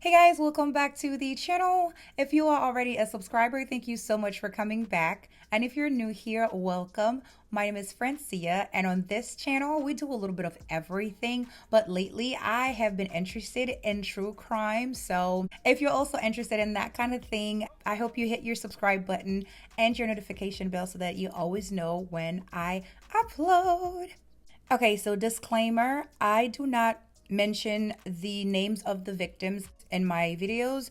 Hey guys, welcome back to the channel. If you are already a subscriber, thank you so much for coming back. And if you're new here, welcome. My name is Francia, and on this channel, we do a little bit of everything. But lately, I have been interested in true crime. So if you're also interested in that kind of thing, I hope you hit your subscribe button and your notification bell so that you always know when I upload. Okay, so disclaimer, I do not mention the names of the victims in my videos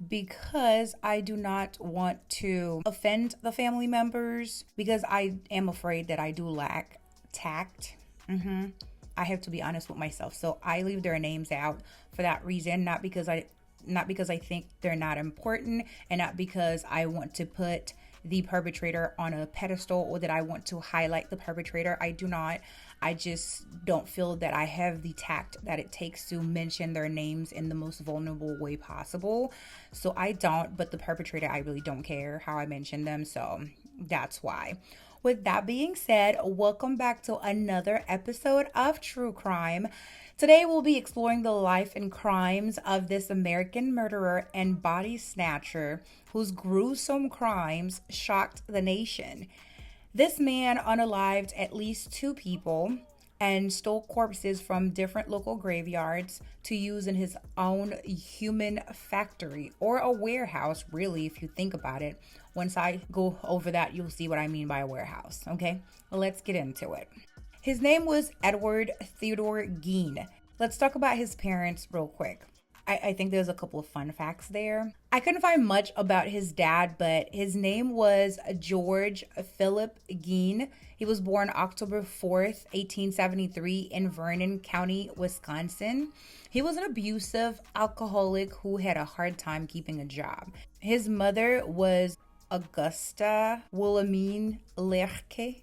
because I do not want to offend the family members because I am afraid that I do lack tact. I have to be honest with myself. So I leave their names out for that reason, not because I think they're not important and not because I want to put the perpetrator on a pedestal or that I want to highlight the perpetrator. I do not. I just don't feel that I have the tact that it takes to mention their names in the most vulnerable way possible. So I don't, but the perpetrator, I really don't care how I mention them. So that's why. With that being said, welcome back to another episode of True Crime. Today we'll be exploring the life and crimes of this American murderer and body snatcher whose gruesome crimes shocked the nation. This man unalived at least two people and stole corpses from different local graveyards to use in his own human factory or a warehouse, really, if you think about it. Once I go over that, you'll see what I mean by a warehouse, okay? Well, let's get into it. His name was Edward Theodore Gein. Let's talk about his parents real quick. I think there's a couple of fun facts there. I couldn't find much about his dad, but his name was George Philip Gein. He was born October 4th, 1873 in Vernon County, Wisconsin. He was an abusive alcoholic who had a hard time keeping a job. His mother was Augusta Wilhelmine Lerche.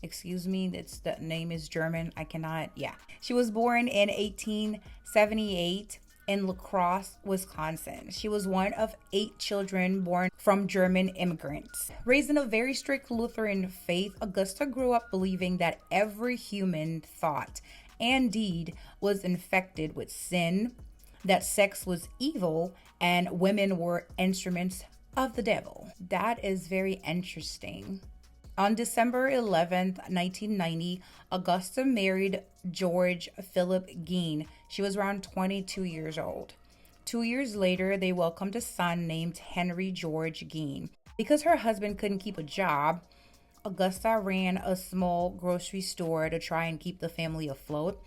Excuse me, the name is German. I cannot, yeah. She was born in 1878 in La Crosse, Wisconsin. She was one of 8 children born from German immigrants. Raised in a very strict Lutheran faith, Augusta grew up believing that every human thought and deed was infected with sin, that sex was evil, and women were instruments of the devil. That is very interesting. On December 11th, 1990, Augusta married George Philip Gein. She was around 22 years old. 2 years later, they welcomed a son named Henry George Gein. Because her husband couldn't keep a job, Augusta ran a small grocery store to try and keep the family afloat.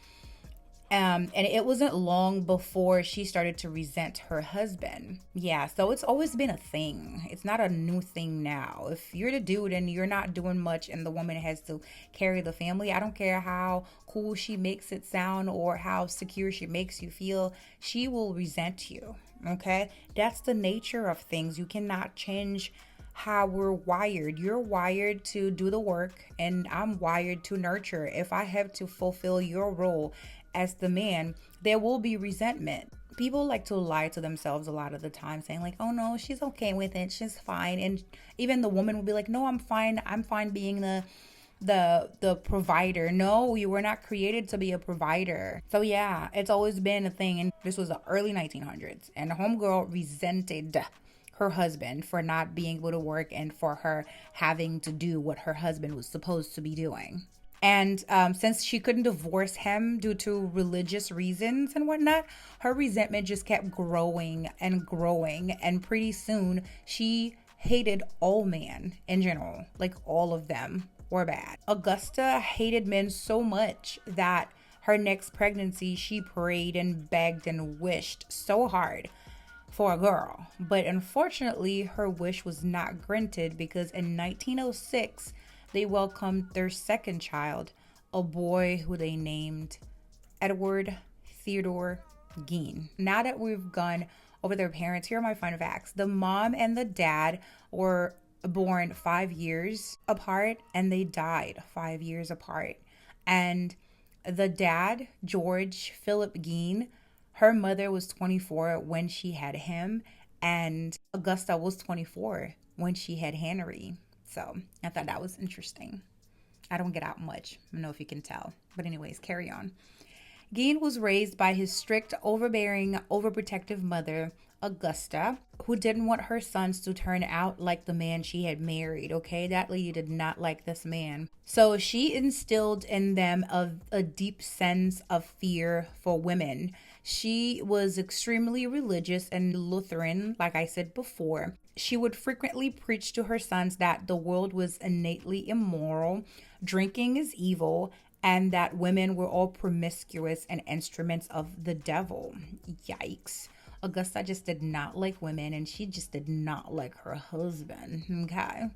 And it wasn't long before she started to resent her husband. Yeah, so it's always been a thing. It's not a new thing now. If you're the dude and you're not doing much and the woman has to carry the family, I don't care how cool she makes it sound or how secure she makes you feel, she will resent you, okay? That's the nature of things. You cannot change how we're wired. You're wired to do the work and I'm wired to nurture. If I have to fulfill your role as the man, there will be resentment. People like to lie to themselves a lot of the time, saying like, oh no, she's okay with it, she's fine. And even the woman will be like, no, I'm fine being the provider. No, you were not created to be a provider. So yeah, it's always been a thing. And this was the early 1900s, and the homegirl resented her husband for not being able to work and for her having to do what her husband was supposed to be doing. And since she couldn't divorce him due to religious reasons and whatnot, her resentment just kept growing and growing. And pretty soon she hated all men in general, like all of them were bad. Augusta hated men so much that her next pregnancy, she prayed and begged and wished so hard for a girl. But unfortunately, her wish was not granted because in 1906, they welcomed their second child, a boy who they named Edward Theodore Gein. Now that we've gone over their parents, here are my fun facts. The mom and the dad were born 5 years apart and they died 5 years apart. And the dad, George Philip Gein, her mother was 24 when she had him, and Augusta was 24 when she had Henry. So I thought that was interesting. I don't get out much. I don't know if you can tell. But anyways, carry on. Gein was raised by his strict, overbearing, overprotective mother, Augusta, who didn't want her sons to turn out like the man she had married, okay? That lady did not like this man. So she instilled in them a deep sense of fear for women. She was extremely religious and Lutheran, like I said before. She would frequently preach to her sons that the world was innately immoral, drinking is evil, and that women were all promiscuous and instruments of the devil. Yikes. Augusta just did not like women, and she just did not like her husband. Okay.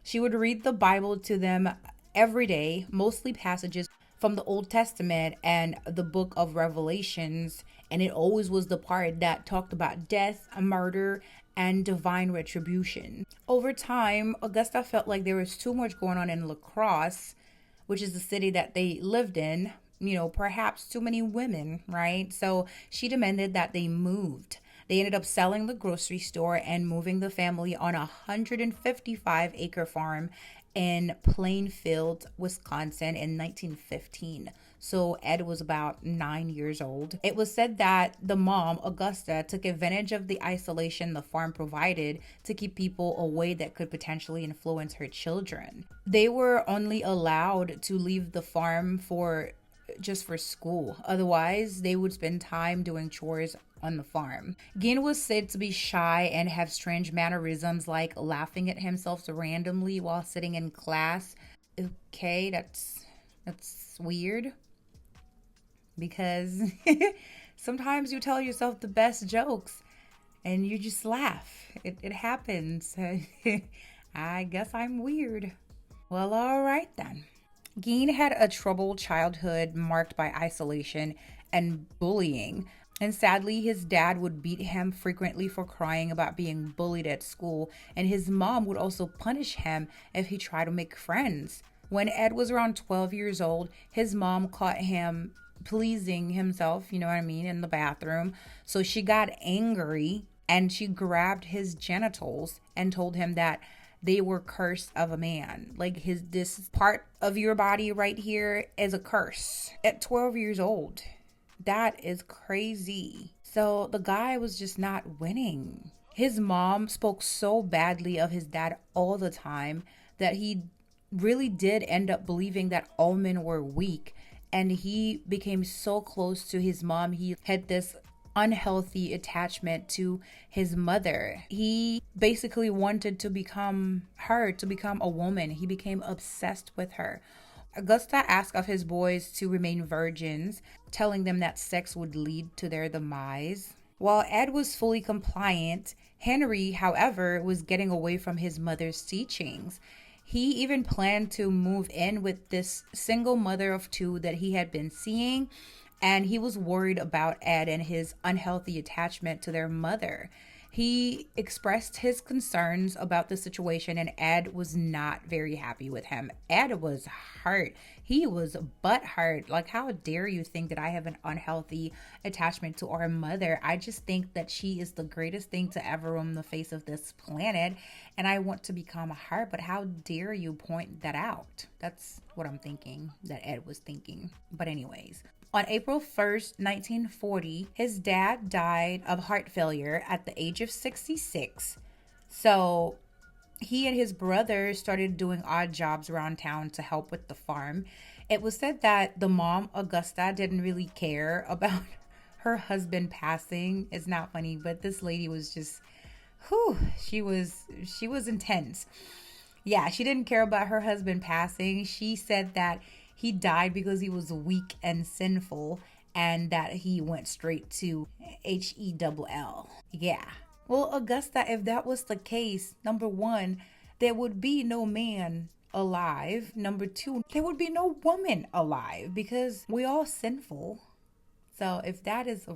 She would read the Bible to them every day, mostly passages from the Old Testament and the book of Revelations. And it always was the part that talked about death, murder, and divine retribution. Over time, Augusta felt like there was too much going on in La Crosse, which is the city that they lived in, perhaps too many women, right? So she demanded that they moved. They ended up selling the grocery store and moving the family on a 155-acre farm in Plainfield, Wisconsin in 1915. So Ed was about 9 years old. It was said that the mom, Augusta, took advantage of the isolation the farm provided to keep people away that could potentially influence her children. They were only allowed to leave the farm for school. Otherwise, they would spend time doing chores on the farm. Gein was said to be shy and have strange mannerisms like laughing at himself randomly while sitting in class. Okay, that's weird. Because sometimes you tell yourself the best jokes and you just laugh. It happens. I guess I'm weird. Well, all right then. Gein had a troubled childhood marked by isolation and bullying. And sadly, his dad would beat him frequently for crying about being bullied at school. And his mom would also punish him if he tried to make friends. When Ed was around 12 years old, his mom caught him pleasing himself, in the bathroom. So she got angry and she grabbed his genitals and told him that they were cursed of a man. Like this part of your body right here is a curse. At 12 years old. That is crazy. So the guy was just not winning. His mom spoke so badly of his dad all the time that he really did end up believing that all men were weak. And he became so close to his mom. He had this unhealthy attachment to his mother. He basically wanted to become her, to become a woman. He became obsessed with her. Augusta asked of his boys to remain virgins, telling them that sex would lead to their demise. While Ed was fully compliant, Henry, however, was getting away from his mother's teachings. He even planned to move in with this single mother of two that he had been seeing, and he was worried about Ed and his unhealthy attachment to their mother. He expressed his concerns about the situation, and Ed was not very happy with him. Ed was hurt. He was butthurt. Like, how dare you think that I have an unhealthy attachment to our mother? I just think that she is the greatest thing to ever roam the face of this planet, and I want to become her. But how dare you point that out? That's what I'm thinking, that Ed was thinking. But anyways, on April 1st, 1940, his dad died of heart failure at the age of 66. So he and his brother started doing odd jobs around town to help with the farm. It was said that the mom, Augusta, didn't really care about her husband passing. It's not funny, but this lady was just, she was intense. Yeah, she didn't care about her husband passing. She said that he died because he was weak and sinful, and that he went straight to HELL. Yeah. Well, Augusta, if that was the case, number one, there would be no man alive. Number two, there would be no woman alive because we all sinful. So if that is...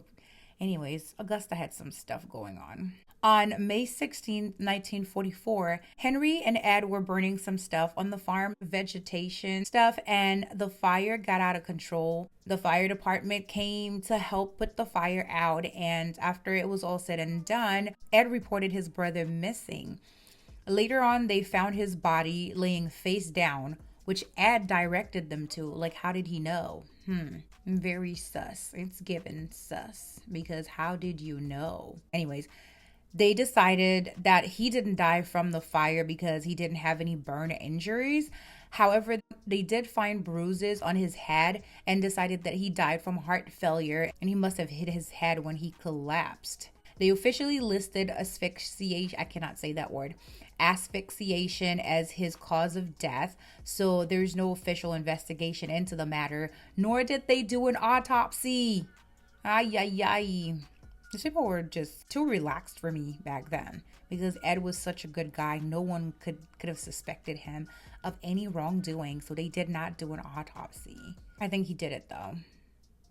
Anyways, Augusta had some stuff going on. On May 16, 1944, Henry and Ed were burning some stuff on the farm, vegetation stuff, and the fire got out of control. The fire department came to help put the fire out, and after it was all said and done, Ed reported his brother missing. Later on, they found his body laying face down, which Ed directed them to. Like, how did he know? Very sus. It's given sus, because how did you know? Anyways, they decided that he didn't die from the fire because he didn't have any burn injuries. However, they did find bruises on his head and decided that he died from heart failure and he must have hit his head when he collapsed. They officially listed asphyxiation, I cannot say that word, asphyxiation as his cause of death. So there's no official investigation into the matter, nor did they do an autopsy. Ay, ay, ay. These people were just too relaxed for me back then, because Ed was such a good guy. No one could have suspected him of any wrongdoing, so they did not do an autopsy. I think he did it though.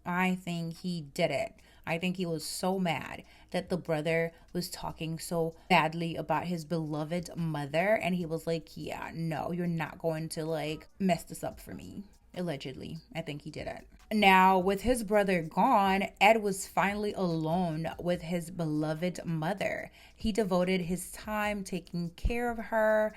I think he did it. I think he was so mad that the brother was talking so badly about his beloved mother, and he was like, yeah, no, you're not going to like mess this up for me. Allegedly, I think he did it. Now, with his brother gone, Ed was finally alone with his beloved mother. He devoted his time taking care of her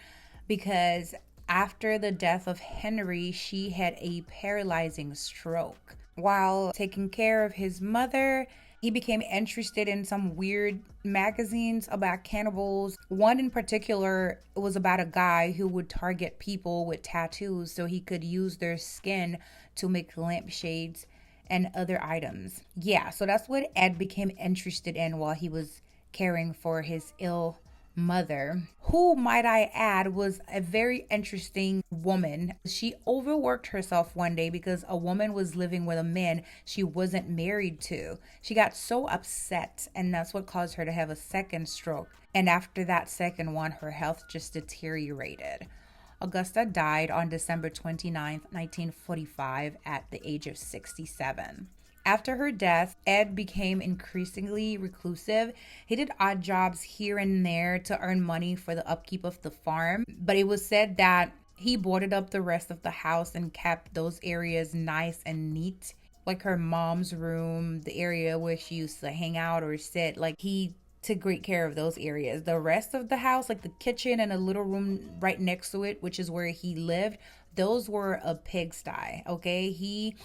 because after the death of Henry, she had a paralyzing stroke. While taking care of his mother, he became interested in some weird magazines about cannibals. One in particular was about a guy who would target people with tattoos so he could use their skin to make lampshades and other items. Yeah, so that's what Ed became interested in while he was caring for his ill mother, who, might I add, was a very interesting woman. She overworked herself one day because a woman was living with a man she wasn't married to. She got so upset, and that's what caused her to have a second stroke. And after that second one, her health just deteriorated. Augusta died on December 29th, 1945, at the age of 67. After her death, Ed became increasingly reclusive. He did odd jobs here and there to earn money for the upkeep of the farm, but it was said that he boarded up the rest of the house and kept those areas nice and neat, like her mom's room, the area where she used to hang out or sit. Like, he took great care of those areas. The rest of the house, like the kitchen and a little room right next to it, which is where he lived, those were a pigsty, okay?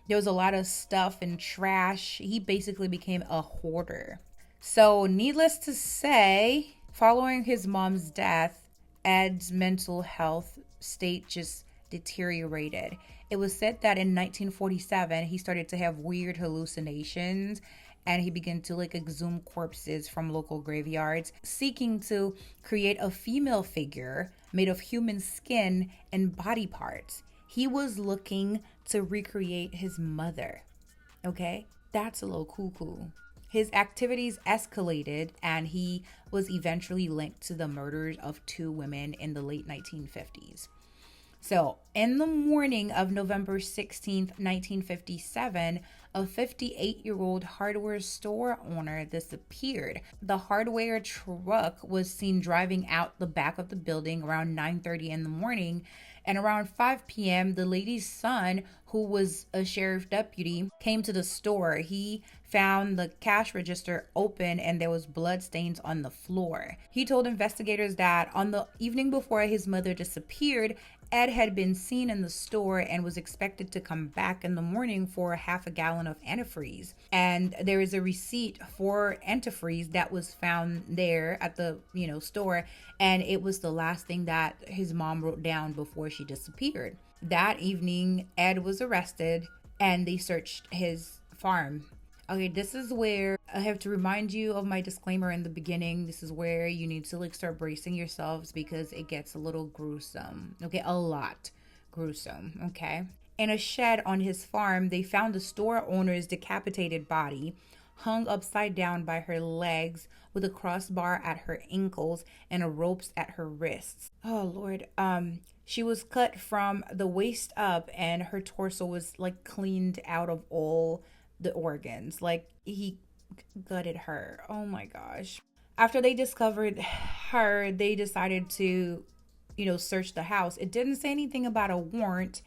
There was a lot of stuff and trash. He basically became a hoarder. So, needless to say, following his mom's death, Ed's mental health state just deteriorated. It was said that in 1947, he started to have weird hallucinations, and he began to like exhume corpses from local graveyards, seeking to create a female figure made of human skin and body parts. He was looking to recreate his mother. Okay? That's a little cuckoo. His activities escalated, and he was eventually linked to the murders of two women in the late 1950s. So, in the morning of November 16th, 1957, a 58-year-old hardware store owner disappeared. The hardware truck was seen driving out the back of the building around 9:30 in the morning, and around 5 p.m., the lady's son, who was a sheriff deputy, came to the store. He found the cash register open and there was blood stains on the floor. He told investigators that on the evening before his mother disappeared, Ed had been seen in the store and was expected to come back in the morning for half a gallon of antifreeze. And there is a receipt for antifreeze that was found there at the, store. And it was the last thing that his mom wrote down before she disappeared. That evening, Ed was arrested and they searched his farm. Okay, this is where I have to remind you of my disclaimer in the beginning. This is where you need to start bracing yourselves because it gets a little gruesome. Okay, a lot gruesome. Okay. In a shed on his farm, they found the store owner's decapitated body, hung upside down by her legs with a crossbar at her ankles and ropes at her wrists. Oh Lord. She was cut from the waist up and her torso was cleaned out of all the organs. He gutted her. Oh my gosh. After they discovered her, they decided to, search the house. It didn't say anything about a warrant,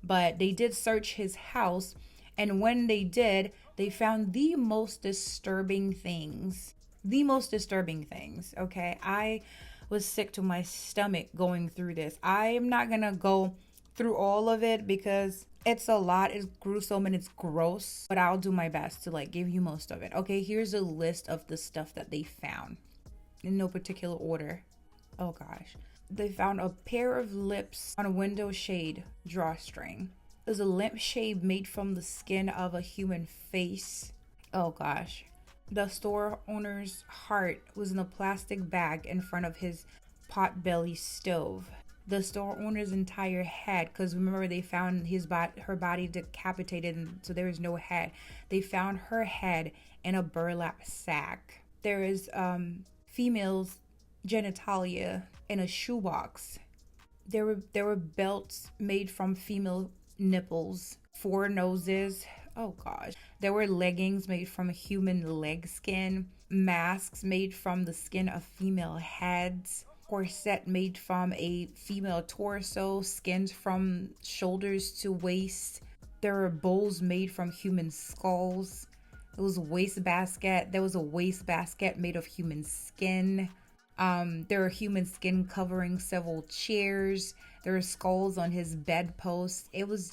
but they did search his house. And when they did, they found the most disturbing things. The most disturbing things. Okay. I was sick to my stomach going through this. I am not going to go through all of it because it's a lot. It's gruesome and it's gross, but I'll do my best to like give you most of it. Okay, here's a list of the stuff that they found in no particular order. Oh gosh. They found a pair of lips on a window shade drawstring. There's a lampshade made from the skin of a human face. Oh gosh. The store owner's heart was in a plastic bag in front of his potbelly stove. The store owner's entire head, because remember they found her body decapitated, and so there was no head. They found her head in a burlap sack. There is female's genitalia in a shoebox. There were belts made from female nipples, four noses. Oh gosh. There were leggings made from human leg skin, masks made from the skin of female heads, corset made from a female torso, skins from shoulders to waist. There were bowls made from human skulls. There was a wastebasket. There was a wastebasket made of human skin. There are human skin covering several chairs. There are skulls on his bedpost. It was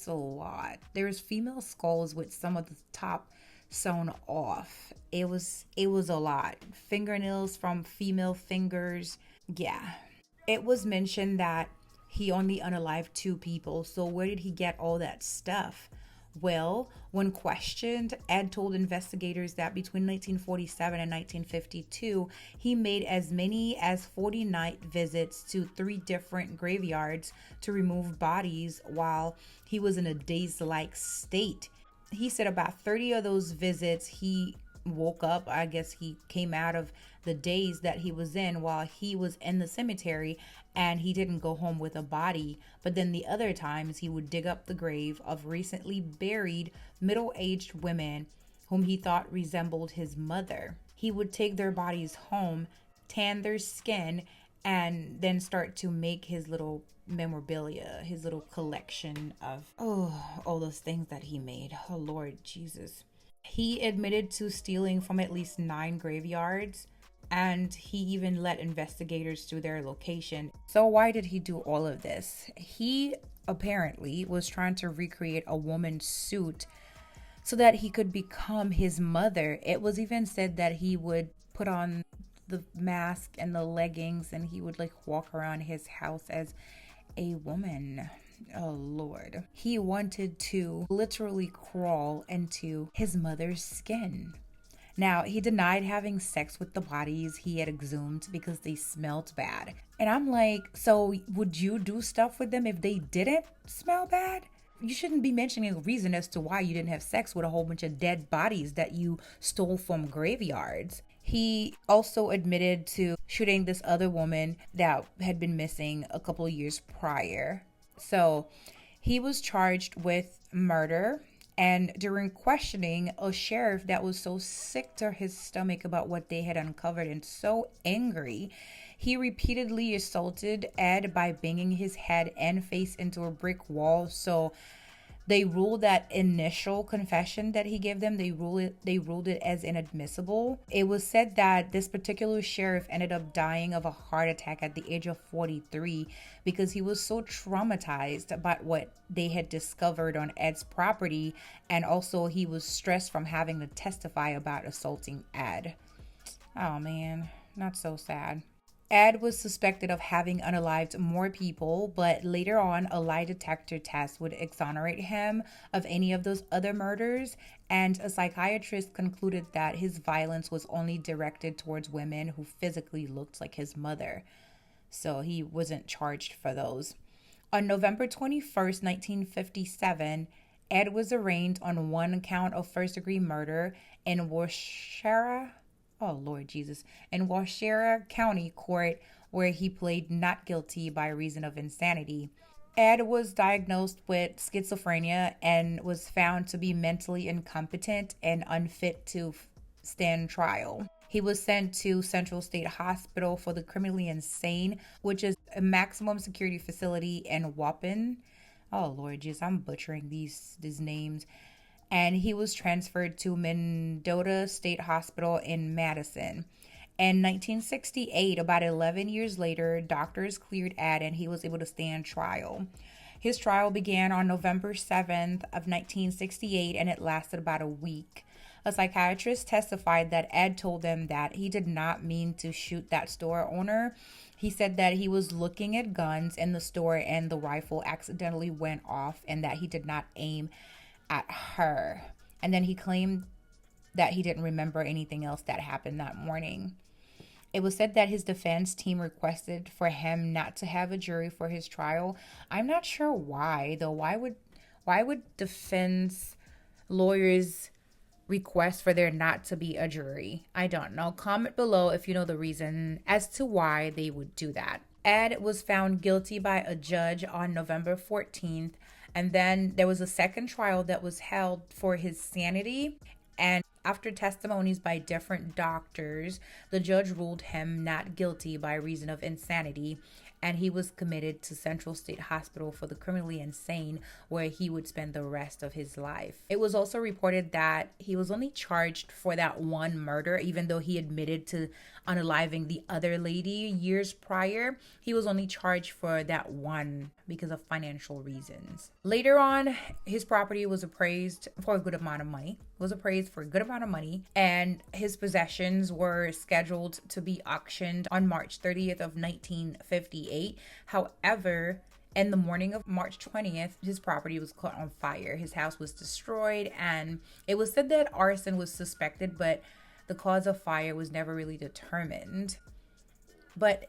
a lot. There's female skulls with some of the top sewn off. It was a lot. Fingernails from female fingers. Yeah. It was mentioned that he only unalived 2 people. So where did he get all that stuff? Well, when questioned, Ed told investigators that between 1947 and 1952, he made as many as 40 night visits to 3 different graveyards to remove bodies while he was in a dazed-like state. He said about 30 of those visits, he woke up. I guess he came out of the daze that he was in while he was in the cemetery, and he didn't go home with a body. But then the other times he would dig up the grave of recently buried middle-aged women whom he thought resembled his mother. He would take their bodies home, tan their skin, and then start to make his little memorabilia, his little collection of all those things that he made. Oh Lord Jesus. He admitted to stealing from at least 9 graveyards, and he even let investigators to their location. So why did he do all of this? He apparently was trying to recreate a woman's suit so that he could become his mother. It was even said that he would put on the mask and the leggings and he would like walk around his house as a woman. Oh Lord. He wanted to literally crawl into his mother's skin. Now, he denied having sex with the bodies he had exhumed because they smelled bad. And I'm like, so would you do stuff with them if they didn't smell bad? You shouldn't be mentioning a reason as to why you didn't have sex with a whole bunch of dead bodies that you stole from graveyards. He also admitted to shooting this other woman that had been missing a couple of years prior. So he was charged with murder. And during questioning, a sheriff that was so sick to his stomach about what they had uncovered and so angry, he repeatedly assaulted Ed by banging his head and face into a brick wall. So they ruled that initial confession that he gave them, they ruled it as inadmissible. It was said that this particular sheriff ended up dying of a heart attack at the age of 43 because he was so traumatized about what they had discovered on Ed's property, and also he was stressed from having to testify about assaulting Ed. Oh man, not so sad. Ed was suspected of having unalived more people, but later on, a lie detector test would exonerate him of any of those other murders, and a psychiatrist concluded that his violence was only directed towards women who physically looked like his mother. So he wasn't charged for those. On November 21st, 1957, Ed was arraigned on 1 count of first-degree murder in Worcester, in Washoe County Court, where he pleaded not guilty by reason of insanity. Ed was diagnosed with schizophrenia and was found to be mentally incompetent and unfit to stand trial. He was sent to Central State Hospital for the Criminally Insane, which is a maximum security facility in Waupun. Oh Lord Jesus, I'm butchering these names. And he was transferred to Mendota State Hospital in Madison. In 1968, about 11 years later, doctors cleared Ed and he was able to stand trial. His trial began on November 7th of 1968 and it lasted about a week. A psychiatrist testified that Ed told them that he did not mean to shoot that store owner. He said that he was looking at guns in the store and the rifle accidentally went off and that he did not aim at her. And then he claimed that he didn't remember anything else that happened that morning. It was said that his defense team requested for him not to have a jury for his trial. I'm not sure why, though. Why would defense lawyers request for there not to be a jury? I don't know. Comment below if you know the reason as to why they would do that. Ed was found guilty by a judge on November 14th, and then there was a second trial that was held for his sanity. And after testimonies by different doctors, the judge ruled him not guilty by reason of insanity, and he was committed to Central State Hospital for the criminally insane, where he would spend the rest of his life. It was also reported that he was only charged for that one murder, even though he admitted to unaliving the other lady years prior. He was only charged for that one because of financial reasons. Later on, his property was appraised for a good amount of money. And his possessions were scheduled to be auctioned on March 30th of 1958. However, in the morning of March 20th, his property was caught on fire. His house was destroyed, and it was said that arson was suspected, but the cause of fire was never really determined. But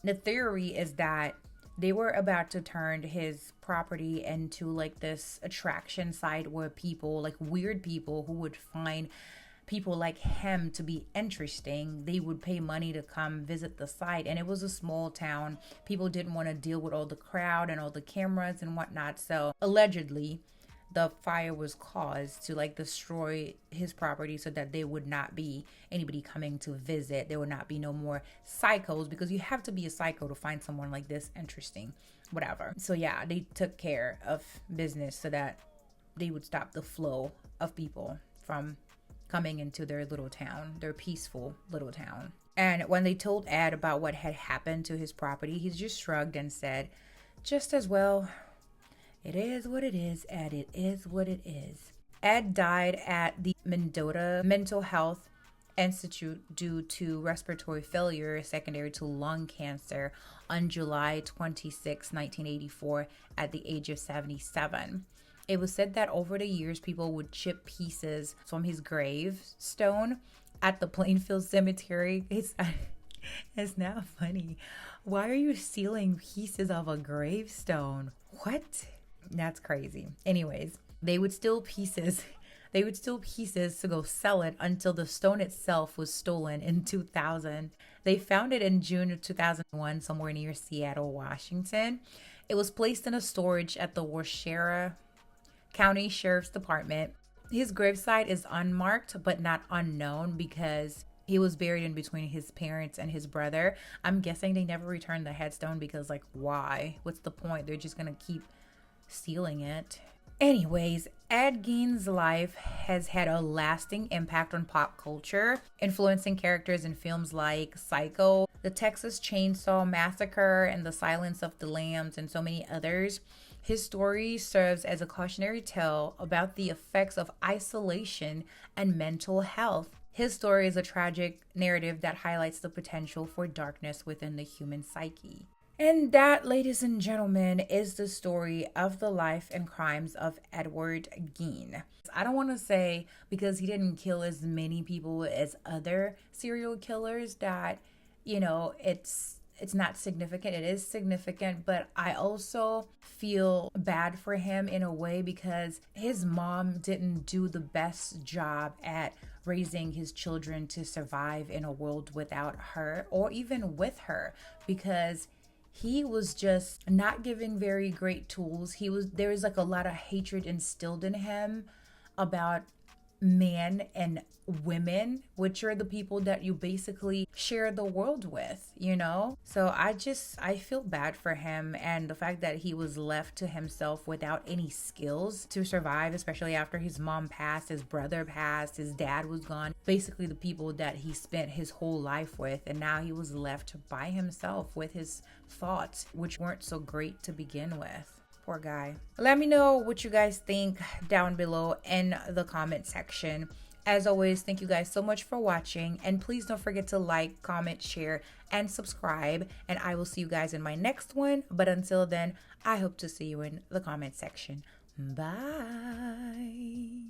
the theory is that they were about to turn his property into like this attraction site where people, like weird people who would find people like him to be interesting, they would pay money to come visit the site. And it was a small town. People didn't want to deal with all the crowd and all the cameras and whatnot. So allegedly, the fire was caused to like destroy his property so that there would not be anybody coming to visit. There would not be no more psychos, because you have to be a psycho to find someone like this interesting, whatever. So yeah, they took care of business so that they would stop the flow of people from coming into their little town, their peaceful little town. And when they told Ed about what had happened to his property, he just shrugged and said, just as well. It is what it is, Ed. It is what it is. Ed died at the Mendota Mental Health Institute due to respiratory failure secondary to lung cancer on July 26, 1984, at the age of 77. It was said that over the years, people would chip pieces from his gravestone at the Plainfield Cemetery. It's not funny. Why are you stealing pieces of a gravestone? What? That's crazy. Anyways, they would steal pieces to go sell it until the stone itself was stolen in 2000. They found it in June of 2001 somewhere near Seattle, Washington. It was placed in a storage at the Washoe County Sheriff's Department. His gravesite is unmarked but not unknown because he was buried in between his parents and his brother. I'm guessing they never returned the headstone because, like, why? What's the point? They're just gonna keep stealing it. Anyways, Ed Gein's life has had a lasting impact on pop culture, influencing characters in films like Psycho, The Texas Chainsaw Massacre, and The Silence of the Lambs, and so many others. His story serves as a cautionary tale about the effects of isolation and mental health. His story is a tragic narrative that highlights the potential for darkness within the human psyche. And that, ladies and gentlemen, is the story of the life and crimes of Edward Gein. I don't want to say because he didn't kill as many people as other serial killers that, it's not significant. It is significant, but I also feel bad for him in a way because his mom didn't do the best job at raising his children to survive in a world without her or even with her, because he was just not giving very great tools. There was like a lot of hatred instilled in him about men and women, which are the people that you basically share the world with, you know? So I feel bad for him, and the fact that he was left to himself without any skills to survive, especially after his mom passed, his brother passed, his dad was gone, basically the people that he spent his whole life with, and now he was left by himself with his thoughts, which weren't so great to begin with. Poor guy. Let me know what you guys think down below in the comment section. As always, thank you guys so much for watching. And please don't forget to like, comment, share, and subscribe. And I will see you guys in my next one. But until then, I hope to see you in the comment section. Bye.